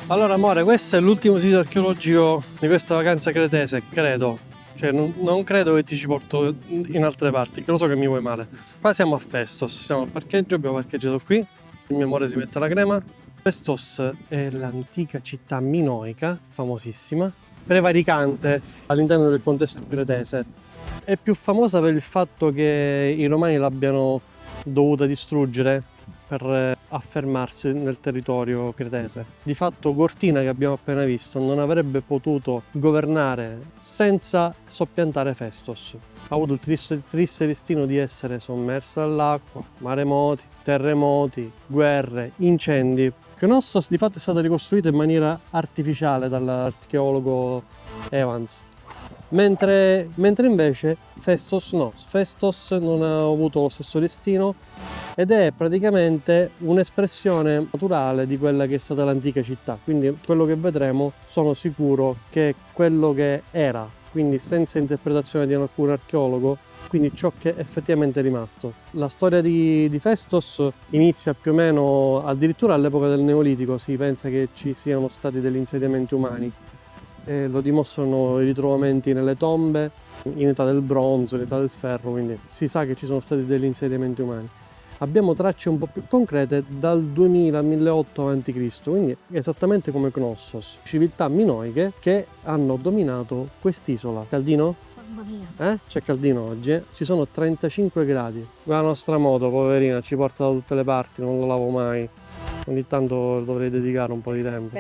Allora amore, questo è l'ultimo sito archeologico di questa vacanza cretese, credo. Cioè non credo che ti ci porto in altre parti, che lo so che mi vuoi male. Qua siamo a Festos, siamo al parcheggio, abbiamo parcheggiato qui. Il mio amore si mette la crema. Festos è l'antica città minoica, famosissima, prevaricante all'interno del contesto cretese. È più famosa per il fatto che i romani l'abbiano dovuta distruggere per affermarsi nel territorio cretese. Di fatto Gortina, che abbiamo appena visto, non avrebbe potuto governare senza soppiantare Festos. Ha avuto il triste destino di essere sommersa dall'acqua, maremoti, terremoti, guerre, incendi. Knossos di fatto è stata ricostruita in maniera artificiale dall'archeologo Evans. Mentre invece Festos no, Festos non ha avuto lo stesso destino ed è praticamente un'espressione naturale di quella che è stata l'antica città. Quindi quello che vedremo sono sicuro che è quello che era, quindi senza interpretazione di alcun archeologo, quindi ciò che effettivamente è rimasto. La storia di Festos inizia più o meno addirittura all'epoca del Neolitico, si pensa che ci siano stati degli insediamenti umani. Lo dimostrano i ritrovamenti nelle tombe, in età del bronzo, in età del ferro, quindi si sa che ci sono stati degli insediamenti umani. Abbiamo tracce un po' più concrete dal 2000 al 1800 a.C., quindi esattamente come Knossos, civiltà minoiche che hanno dominato quest'isola. Caldino? Mamma mia. C'è caldino oggi, Ci sono 35 gradi. La nostra moto, poverina, ci porta da tutte le parti, non la lavo mai. Ogni tanto dovrei dedicare un po' di tempo.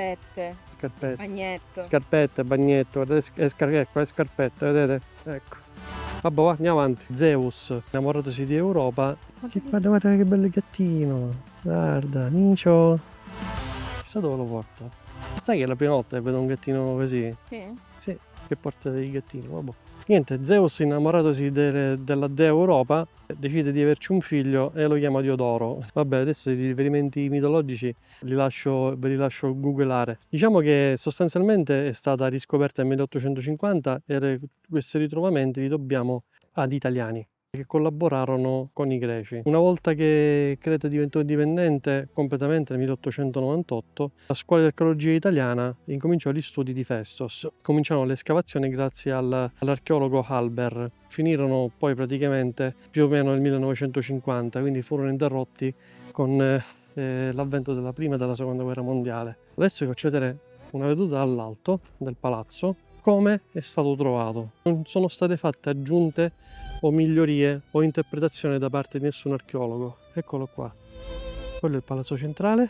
Scarpette. Bagnetto. Scarpette, bagnetto, guardate ecco le scarpette, vedete? Ecco. Vabbè, va, andiamo avanti. Zeus, innamoratosi di Europa. Guarda che bello gattino. Guarda, Nicio. Chissà dove lo porta. Sai che è la prima volta che vedo un gattino così? Sì. Sì, che porta dei gattini, vabbè. Niente, Zeus, innamoratosi della dea Europa, decide di averci un figlio e lo chiama Diodoro. Vabbè, adesso i riferimenti mitologici ve li lascio googlare. Diciamo che sostanzialmente è stata riscoperta nel 1850 e questi ritrovamenti li dobbiamo agli italiani che collaborarono con i greci. Una volta che Creta diventò indipendente completamente nel 1898, la scuola di archeologia italiana incominciò gli studi di Festos. Cominciarono le escavazioni grazie all'archeologo Halber. Finirono poi praticamente più o meno nel 1950, quindi furono interrotti con l'avvento della prima e della seconda guerra mondiale. Adesso vi faccio vedere una veduta dall'alto del palazzo come è stato trovato. Non sono state fatte aggiunte o migliorie o interpretazioni da parte di nessun archeologo. Eccolo qua. Quello è il palazzo centrale.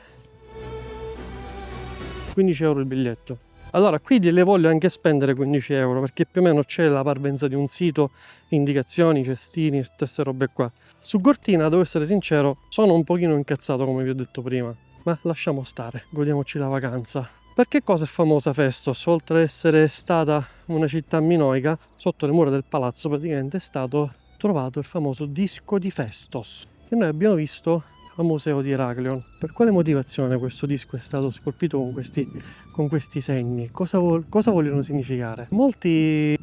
15 euro il biglietto. Allora, qui gliele voglio anche spendere 15 euro perché più o meno c'è la parvenza di un sito, indicazioni, cestini, queste robe qua. Su Gortina, devo essere sincero, sono un pochino incazzato come vi ho detto prima, ma lasciamo stare, godiamoci la vacanza. Per che cosa è famosa Festos? Oltre ad essere stata una città minoica, sotto le mura del palazzo praticamente è stato trovato il famoso disco di Festos, che noi abbiamo visto al museo di Heraklion. Per quale motivazione questo disco è stato scolpito con questi segni? Cosa vogliono significare? Molti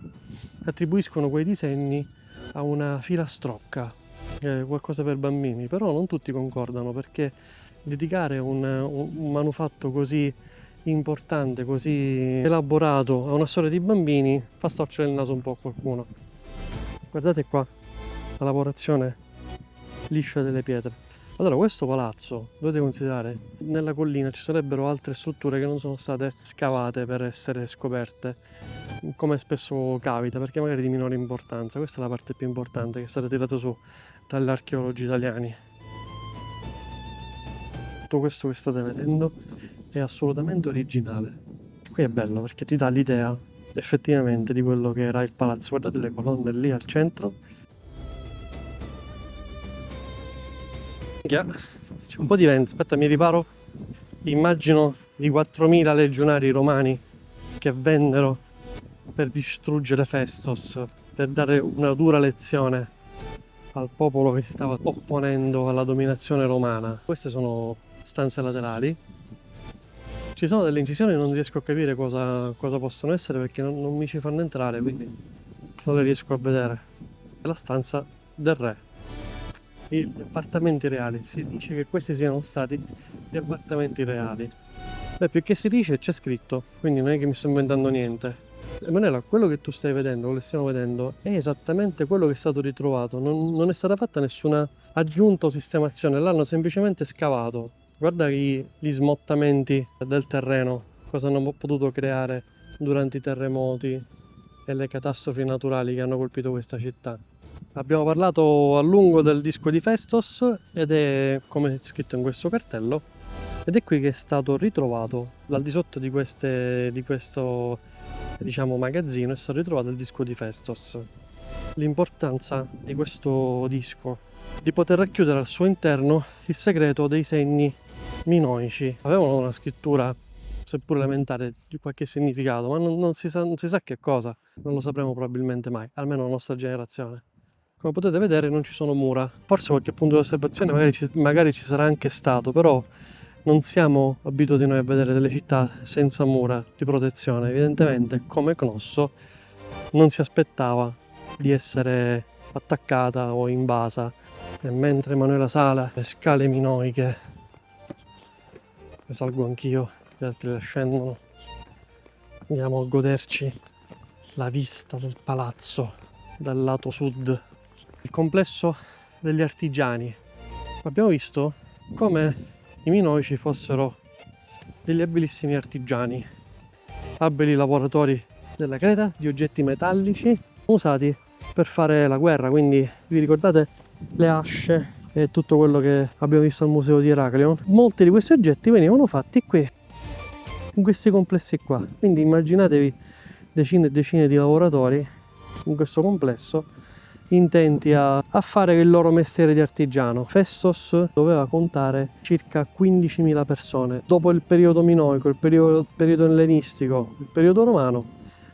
attribuiscono quei disegni a una filastrocca, qualcosa per bambini, però non tutti concordano perché dedicare un manufatto così importante, così elaborato a una storia di bambini fa storcere il naso un po' a qualcuno. Guardate qua la lavorazione liscia delle pietre. Allora, questo palazzo, dovete considerare, nella collina ci sarebbero altre strutture che non sono state scavate per essere scoperte, come spesso capita, perché magari di minore importanza. Questa è la parte più importante che è stata tirata su dagli archeologi italiani. Tutto questo che state vedendo è assolutamente originale. Qui è bello perché ti dà l'idea effettivamente di quello che era il palazzo. Guardate le colonne lì al centro. C'è un po' di vento, aspetta, mi riparo. Immagino i 4.000 legionari romani che vennero per distruggere Festos, per dare una dura lezione al popolo che si stava opponendo alla dominazione romana. Queste sono stanze laterali. Ci sono delle incisioni e non riesco a capire cosa possono essere perché non mi ci fanno entrare, quindi non le riesco a vedere. È la stanza del re. Gli appartamenti reali. Si dice che questi siano stati gli appartamenti reali. Beh, più che si dice c'è scritto, quindi non è che mi sto inventando niente. Emanuela, quello che tu stai vedendo, quello che stiamo vedendo, è esattamente quello che è stato ritrovato. Non è stata fatta nessuna aggiunta o sistemazione, l'hanno semplicemente scavato. Guarda gli smottamenti del terreno, cosa hanno potuto creare durante i terremoti e le catastrofi naturali che hanno colpito questa città. Abbiamo parlato a lungo del disco di Festos ed è, come scritto in questo cartello, ed è qui che è stato ritrovato, al di sotto di questo, diciamo, magazzino, è stato ritrovato il disco di Festos. L'importanza di questo disco, di poter racchiudere al suo interno il segreto dei segni minoici. Avevano una scrittura, seppur elementare, di qualche significato, ma non si sa che cosa. Non lo sapremo probabilmente mai, almeno la nostra generazione. Come potete vedere non ci sono mura. Forse qualche punto di osservazione magari ci sarà anche stato, però non siamo abituati noi a vedere delle città senza mura di protezione. Evidentemente, come Cnosso, non si aspettava di essere attaccata o invasa. E mentre Emanuela sale le scale minoiche, le salgo anch'io, gli altri le scendono, andiamo a goderci la vista del palazzo dal lato sud, il complesso degli artigiani. Abbiamo visto come i minoici fossero degli abilissimi artigiani, abili lavoratori della creta di oggetti metallici usati per fare la guerra. Quindi vi ricordate le asce e tutto quello che abbiamo visto al museo di Eracleion? Molti di questi oggetti venivano fatti qui, in questi complessi qua. Quindi immaginatevi decine e decine di lavoratori in questo complesso intenti a fare il loro mestiere di artigiano. Festos doveva contare circa 15.000 persone. Dopo il periodo minoico, il periodo ellenistico, il periodo romano,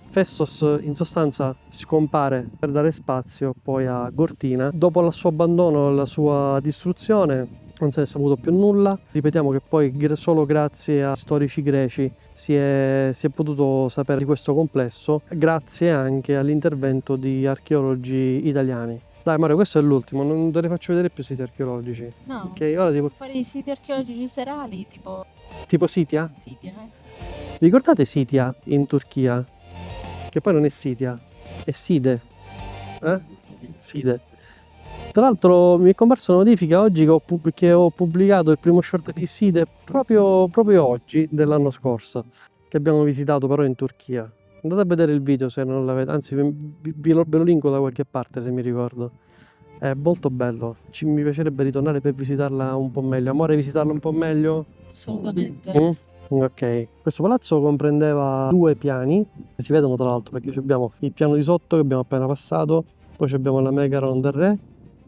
Festos in sostanza scompare per dare spazio poi a Gortina. Dopo il suo abbandono e la sua distruzione non se ne è saputo più nulla. Ripetiamo che poi solo grazie a storici greci si è potuto sapere di questo complesso, grazie anche all'intervento di archeologi italiani. Dai Mario, questo è l'ultimo, non te ne faccio vedere più siti archeologici. No, Ok, ora tipo fare i siti archeologici serali, tipo Sitia? Sitia, Vi ricordate Sitia in Turchia? Che poi non è Sitia, è Side. Side. Tra l'altro mi è comparsa una notifica oggi che ho pubblicato il primo short di Side proprio oggi dell'anno scorso, che abbiamo visitato però in Turchia. Andate a vedere il video se non l'avete, anzi ve lo linko da qualche parte se mi ricordo. È molto bello, mi piacerebbe ritornare per visitarla un po' meglio. Amore, visitarla un po' meglio? assolutamente. Ok, questo palazzo comprendeva 2 piani, che si vedono tra l'altro perché abbiamo il piano di sotto che abbiamo appena passato, poi abbiamo la Megaron del Re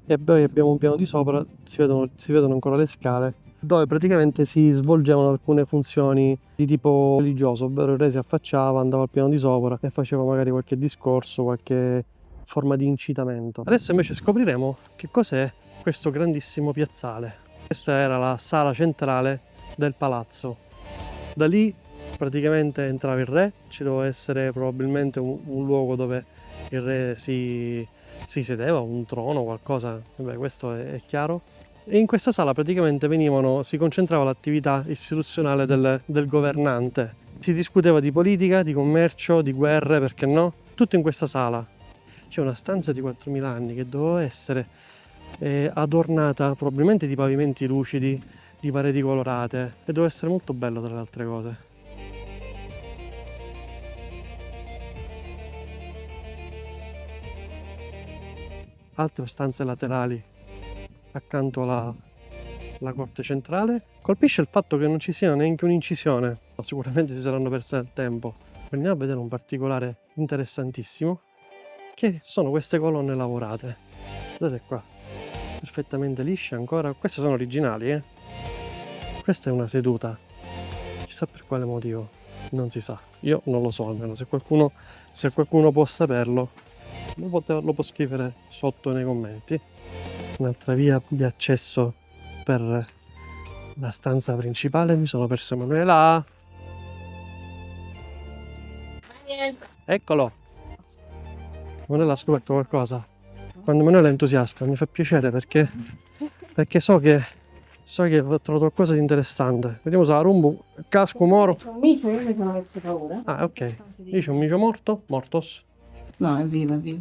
e poi abbiamo un piano di sopra, si vedono ancora le scale, dove praticamente si svolgevano alcune funzioni di tipo religioso, ovvero il re si affacciava, andava al piano di sopra e faceva magari qualche discorso, qualche forma di incitamento. Adesso invece scopriremo che cos'è questo grandissimo piazzale. Questa era la sala centrale del palazzo. Da lì praticamente entrava il re, ci doveva essere probabilmente un luogo dove il re si sedeva, un trono, qualcosa, vabbè, questo è chiaro. E in questa sala praticamente si concentrava l'attività istituzionale del governante. Si discuteva di politica, di commercio, di guerre, perché no? Tutto in questa sala. C'è una stanza di 4.000 anni che doveva essere adornata probabilmente di pavimenti lucidi, di pareti colorate, e doveva essere molto bello tra le altre cose. Altre stanze laterali accanto alla corte centrale. Colpisce il fatto che non ci sia neanche un'incisione, sicuramente si saranno perse nel tempo. Andiamo a vedere un particolare interessantissimo, che sono queste colonne lavorate. Vedete qua, perfettamente lisce ancora. Queste sono originali, Questa è una seduta, chissà per quale motivo, non si sa. Io non lo so, almeno se qualcuno può saperlo lo può scrivere sotto nei commenti. Un'altra via di accesso per la stanza principale. Mi sono perso Emanuela. Eccolo. Emanuela ha scoperto qualcosa. Quando Emanuela è entusiasta mi fa piacere perché so che ho trovato qualcosa di interessante. Vediamo se la Rumbu casco moro. Un micio, io mi sono messo paura. Ah, ok. Dice un micio morto? Mortos? No, è vivo, è vivo.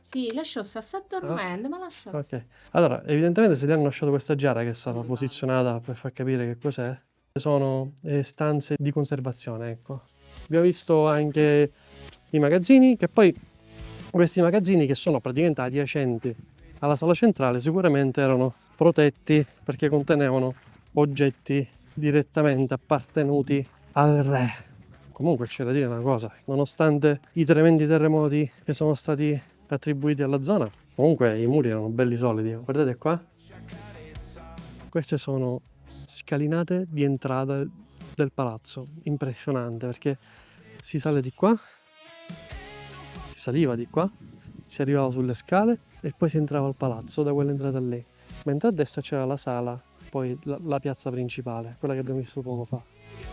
Sì, lasciò, sta dormendo, ma lascia. Ok. Allora, evidentemente se gli hanno lasciato questa giara che è stata posizionata per far capire che cos'è, sono stanze di conservazione, ecco. Abbiamo visto anche i magazzini, che poi questi magazzini che sono praticamente adiacenti alla sala centrale sicuramente erano protetti perché contenevano oggetti direttamente appartenuti al re. Comunque c'è da dire una cosa, nonostante i tremendi terremoti che sono stati attribuiti alla zona, comunque i muri erano belli solidi. Guardate qua, queste sono scalinate di entrata del palazzo, impressionante perché si sale di qua, si saliva di qua, si arrivava sulle scale e poi si entrava al palazzo da quell'entrata lì, mentre a destra c'era la sala, poi la piazza principale, quella che abbiamo visto poco fa.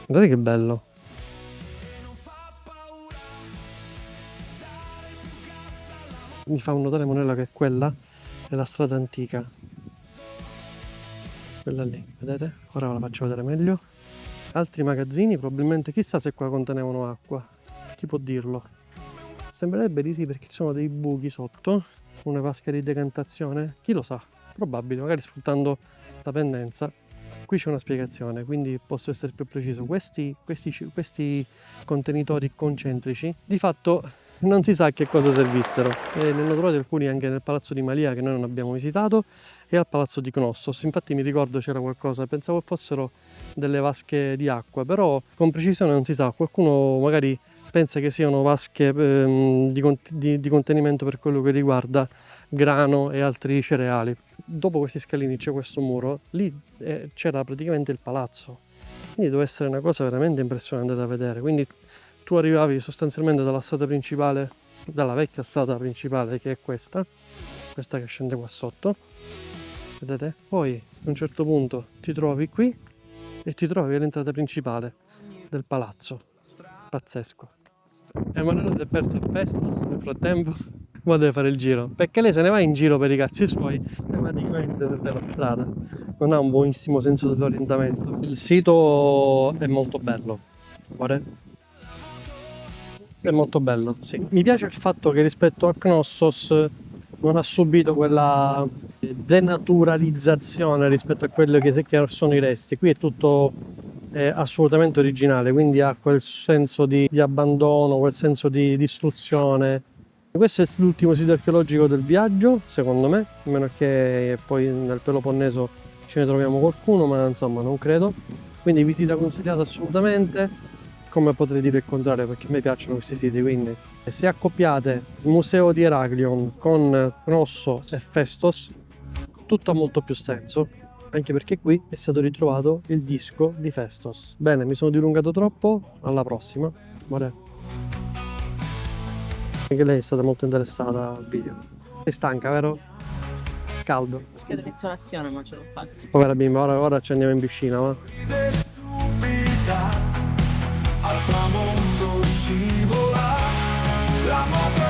Guardate che bello. Mi fa notare Monella che quella è la strada antica, quella lì, vedete? Ora ve la faccio vedere meglio. Altri magazzini, probabilmente chissà se qua contenevano acqua, chi può dirlo? Sembrerebbe di sì perché ci sono dei buchi sotto, una vasca di decantazione, chi lo sa, probabile, magari sfruttando la pendenza. Qui c'è una spiegazione, quindi posso essere più preciso. Questi contenitori concentrici di fatto non si sa a che cosa servissero e ne hanno trovati alcuni anche nel palazzo di Malia che noi non abbiamo visitato e al palazzo di Knossos. Infatti mi ricordo c'era qualcosa, pensavo fossero delle vasche di acqua, però con precisione non si sa. Qualcuno magari pensa che siano vasche di contenimento per quello che riguarda grano e altri cereali. Dopo questi scalini c'è questo muro, lì c'era praticamente il palazzo, quindi deve essere una cosa veramente impressionante da vedere. Quindi tu arrivavi sostanzialmente dalla strada principale, dalla vecchia strada principale che è questa che scende qua sotto, vedete? Poi a un certo punto ti trovi qui e ti trovi all'entrata principale del palazzo, pazzesco. Emanuele si è perso a Festus nel frattempo, ma deve fare il giro, perché lei se ne va in giro per i cazzi suoi, sistematicamente per la strada, non ha un buonissimo senso dell'orientamento. Il sito è molto bello, guarda. È molto bello, sì. Mi piace il fatto che rispetto a Knossos non ha subito quella denaturalizzazione rispetto a quello che sono i resti. Qui è tutto assolutamente originale, quindi ha quel senso di abbandono, quel senso di distruzione. Questo è l'ultimo sito archeologico del viaggio, secondo me, a meno che poi nel Peloponneso ce ne troviamo qualcuno, ma insomma non credo. Quindi visita consigliata assolutamente. Come potrei dire il contrario, perché a me piacciono questi siti, quindi se accoppiate il museo di Heraklion con Cnosso e Festos, tutto ha molto più senso, anche perché qui è stato ritrovato il disco di Festos. Bene, mi sono dilungato troppo, alla prossima. Anche lei è stata molto interessata al video. È stanca, vero? Caldo. Scheda di isolazione, ma ce l'ho fatta. Povera bimba, ora ci andiamo in piscina, va? Al tramonto scivola la moto